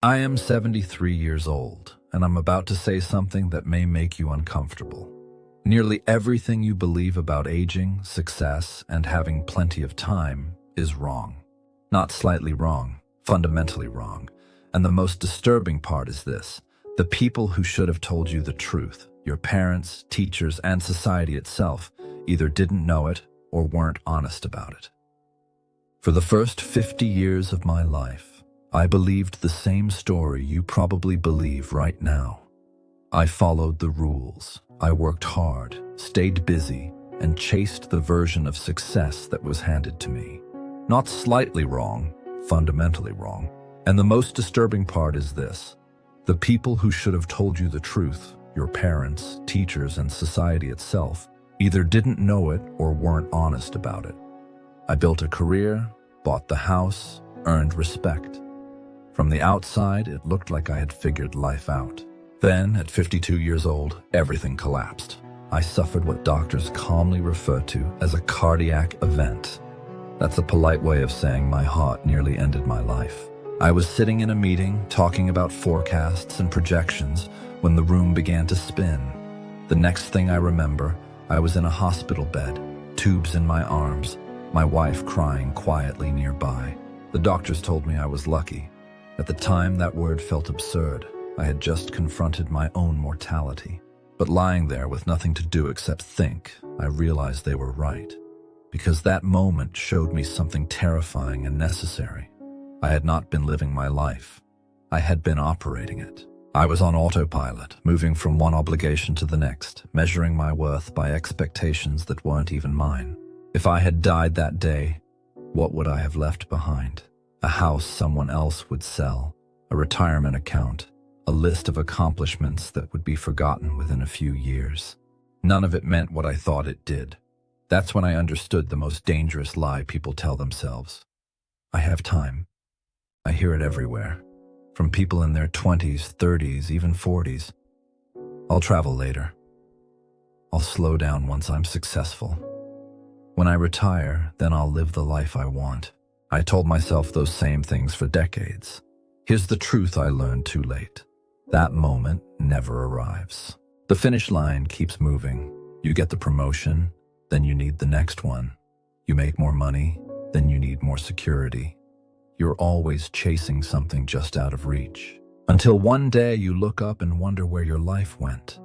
I am 73 years old, and I'm about to say something that may make you uncomfortable. Nearly everything you believe about aging, success, and having plenty of time is wrong. Not slightly wrong, fundamentally wrong. And the most disturbing part is this: the people who should have told you the truth, your parents, teachers, and society itself, either didn't know it or weren't honest about it. For the first 50 years of my life, I believed the same story you probably believe right now. I followed the rules. I worked hard, stayed busy, and chased the version of success that was handed to me. Not slightly wrong, fundamentally wrong. And the most disturbing part is this: the people who should have told you the truth, your parents, teachers, and society itself, either didn't know it or weren't honest about it. I built a career, bought the house, earned respect. From the outside, it looked like I had figured life out. Then, at 52 years old, everything collapsed. I suffered what doctors calmly refer to as a cardiac event. That's a polite way of saying my heart nearly ended my life. I was sitting in a meeting, talking about forecasts and projections, when the room began to spin. The next thing I remember, I was in a hospital bed, tubes in my arms, my wife crying quietly nearby. The doctors told me I was lucky. At the time, that word felt absurd. I had just confronted my own mortality. But lying there with nothing to do except think, I realized they were right. Because that moment showed me something terrifying and necessary. I had not been living my life. I had been operating it. I was on autopilot, moving from one obligation to the next, measuring my worth by expectations that weren't even mine. If I had died that day, what would I have left behind? A house someone else would sell, a retirement account, a list of accomplishments that would be forgotten within a few years. None of it meant what I thought it did. That's when I understood the most dangerous lie people tell themselves. I have time. I hear it everywhere, from people in their 20s, 30s, even 40s. I'll travel later. I'll slow down once I'm successful. When I retire, then I'll live the life I want. I told myself those same things for decades. Here's the truth I learned too late. That moment never arrives. The finish line keeps moving. You get the promotion, then you need the next one. You make more money, then you need more security. You're always chasing something just out of reach. Until one day you look up and wonder where your life went.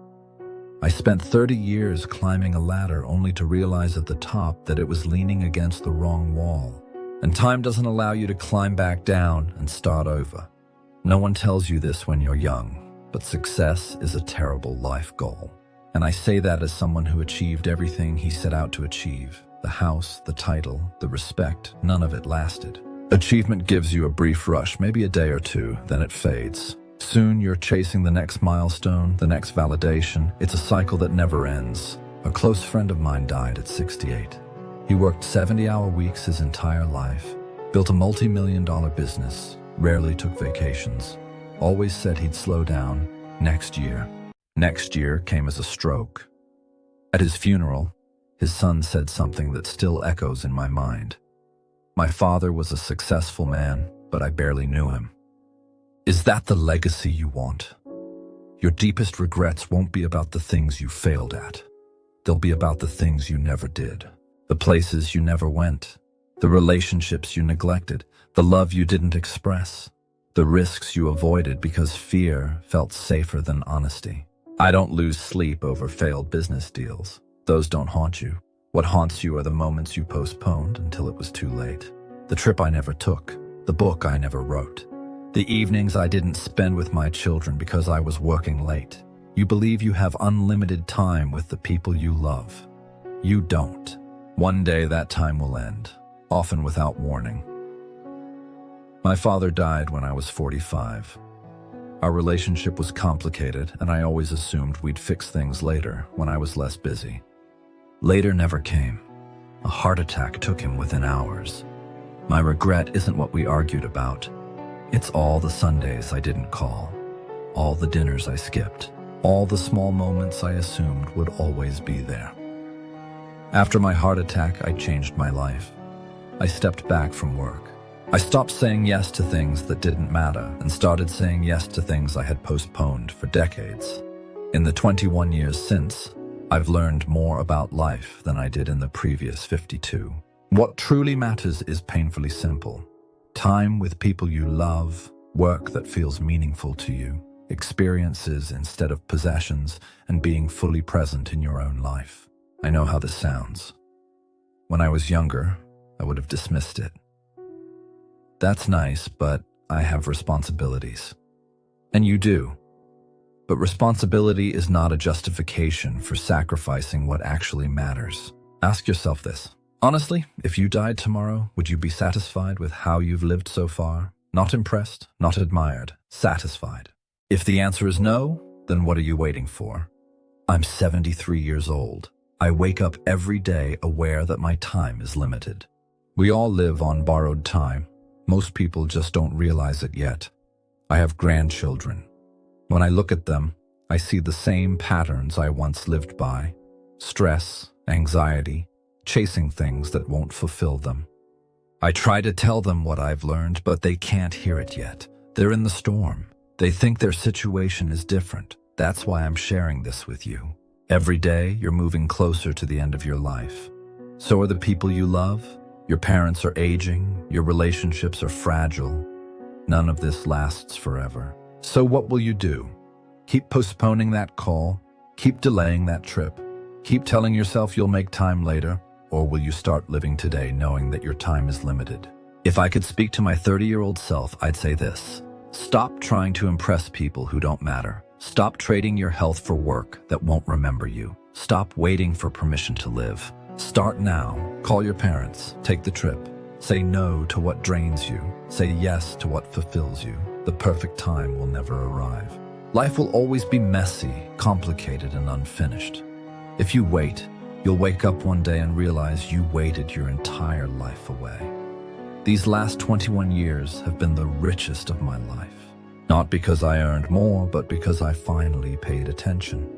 I spent 30 years climbing a ladder only to realize at the top that it was leaning against the wrong wall. And time doesn't allow you to climb back down and start over. No one tells you this when you're young, but success is a terrible life goal. And I say that as someone who achieved everything he set out to achieve. The house, the title, the respect, none of it lasted. Achievement gives you a brief rush, maybe a day or two, then it fades. Soon you're chasing the next milestone, the next validation. It's a cycle that never ends. A close friend of mine died at 68. He worked 70-hour weeks his entire life, built a multi-million-dollar business, rarely took vacations, always said he'd slow down next year. Next year came as a stroke. At his funeral, his son said something that still echoes in my mind. My father was a successful man, but I barely knew him. Is that the legacy you want? Your deepest regrets won't be about the things you failed at. They'll be about the things you never did. The places you never went, the relationships you neglected, the love you didn't express, the risks you avoided because fear felt safer than honesty. I don't lose sleep over failed business deals. Those don't haunt you. What haunts you are the moments you postponed until it was too late. The trip I never took, the book I never wrote, the evenings I didn't spend with my children because I was working late. You believe you have unlimited time with the people you love. You don't. One day that time will end, often without warning. My father died when I was 45. Our relationship was complicated, and I always assumed we'd fix things later when I was less busy. Later never came. A heart attack took him within hours. My regret isn't what we argued about. It's all the Sundays I didn't call, all the dinners I skipped, all the small moments I assumed would always be there. After my heart attack, I changed my life. I stepped back from work. I stopped saying yes to things that didn't matter and started saying yes to things I had postponed for decades. In the 21 years since, I've learned more about life than I did in the previous 52. What truly matters is painfully simple. Time with people you love, work that feels meaningful to you, experiences instead of possessions, and being fully present in your own life. I know how this sounds. When I was younger, I would have dismissed it. That's nice, but I have responsibilities. And you do. But responsibility is not a justification for sacrificing what actually matters. Ask yourself this. Honestly, if you died tomorrow, would you be satisfied with how you've lived so far? Not impressed, not admired, satisfied. If the answer is no, then what are you waiting for? I'm 73 years old. I wake up every day aware that my time is limited. We all live on borrowed time. Most people just don't realize it yet. I have grandchildren. When I look at them, I see the same patterns I once lived by. Stress, anxiety, chasing things that won't fulfill them. I try to tell them what I've learned, but they can't hear it yet. They're in the storm. They think their situation is different. That's why I'm sharing this with you. Every day, you're moving closer to the end of your life. So are the people you love. Your parents are aging, your relationships are fragile. None of this lasts forever. So what will you do? Keep postponing that call? Keep delaying that trip? Keep telling yourself you'll make time later? Or will you start living today knowing that your time is limited? If I could speak to my 30-year-old self, I'd say this. Stop trying to impress people who don't matter. Stop trading your health for work that won't remember you. Stop waiting for permission to live. Start now. Call your parents. Take the trip. Say no to what drains you. Say yes to what fulfills you. The perfect time will never arrive. Life will always be messy, complicated, and unfinished. If you wait, you'll wake up one day and realize you waited your entire life away. These last 21 years have been the richest of my life. Not because I earned more, but because I finally paid attention.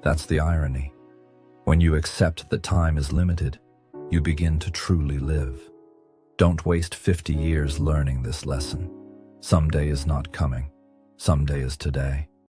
That's the irony. When you accept that time is limited, you begin to truly live. Don't waste 50 years learning this lesson. Someday is not coming. Someday is today.